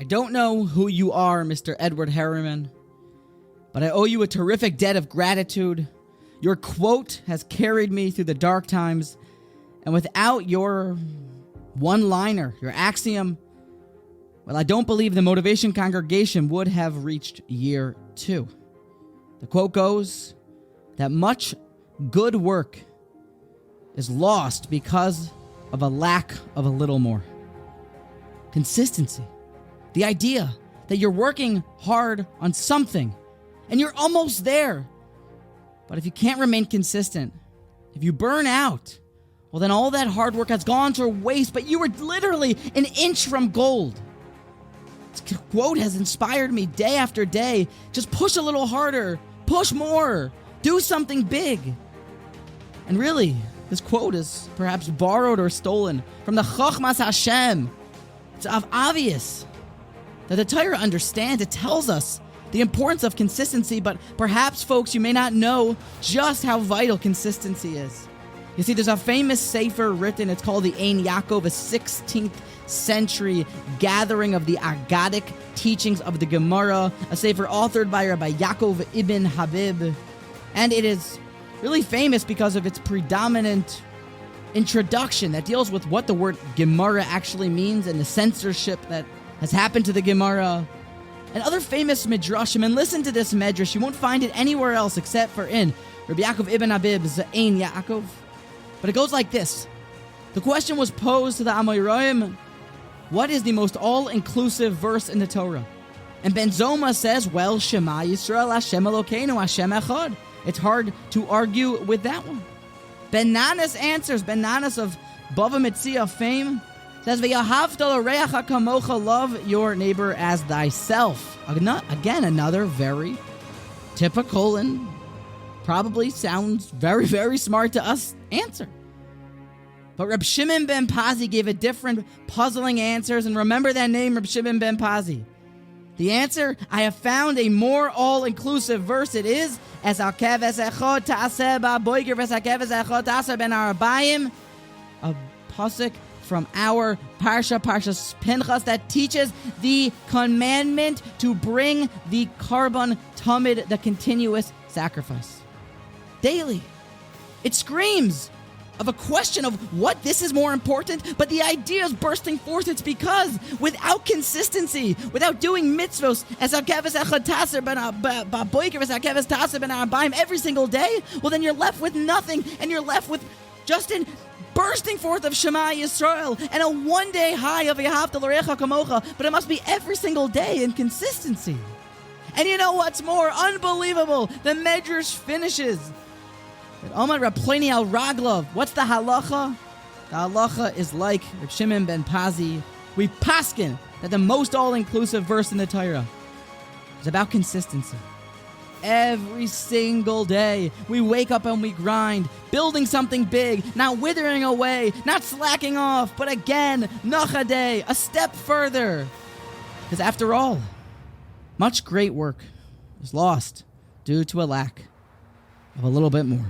I don't know who you are, Mr. Edward Harriman, but I owe you a terrific debt of gratitude. Your quote has carried me through the dark times, and without your one-liner, your axiom, well, I don't believe the Motivation Congregation would have reached year 2. The quote goes that much good work is lost because of a lack of a little more. Consistency. The idea that you're working hard on something and you're almost there. But if you can't remain consistent, if you burn out, well, then all that hard work has gone to waste, but you were literally an inch from gold. This quote has inspired me day after day. Just push a little harder, push more, do something big. And really, this quote is perhaps borrowed or stolen from the Chochmas Hashem. It's obvious that the Torah understands. It tells us the importance of consistency, but perhaps, folks, you may not know just how vital consistency is. You see, there's a famous sefer written. It's called the Ein Yaakov, a 16th century gathering of the Agadic teachings of the Gemara, a sefer authored by Rabbi Yaakov ibn Habib. And it is really famous because of its predominant introduction that deals with what the word Gemara actually means and the censorship that has happened to the Gemara and other famous Midrashim. And listen to this Medrash. You won't find it anywhere else except for in Rabbi Yaakov ibn Habib's Ein Yaakov. But it goes like this. The question was posed to the Amoraim, what is the most all-inclusive verse in the Torah? And Ben Zoma says, well, Shema Yisrael Hashem Elokeinu Hashem Echad. It's hard to argue with that one. Ben Nanas answers, Ben Nanas of Bava Metzia fame, says, V'yahavta l'reacha kamocha, love your neighbor as thyself. Again, another very typical and probably sounds very, very smart to us answer. But Reb Shimon ben Pazi gave a different, puzzling answers, and remember that name, Reb Shimon ben Pazi. The answer, I have found a more all-inclusive verse. It is, Es hakev es echad ta'aseh ba'boiger ves hakev es echad ta'aseh ben harabayim, a pasuk from our Parsha, Parsha Pinchas, that teaches the commandment to bring the Karban Tamid, the continuous sacrifice, daily. It screams of a question of what this is more important, but the idea is bursting forth. It's because without consistency, without doing mitzvos as every single day, well, then you're left with nothing, and you're left with just an bursting forth of Shema Yisrael and a one-day high of V'yahavta l'reacha kamocha, but it must be every single day in consistency. And you know what's more unbelievable? The Medrash finishes. Omar Reb Pliny al Raglov. What's the halacha? The halacha is like Reb Shimon ben Pazi. We paskin that the most all-inclusive verse in the Torah is about consistency. Every single day, we wake up and we grind, building something big, not withering away, not slacking off, but again, noch a day, a step further. Because after all, much great work is lost due to a lack of a little bit more.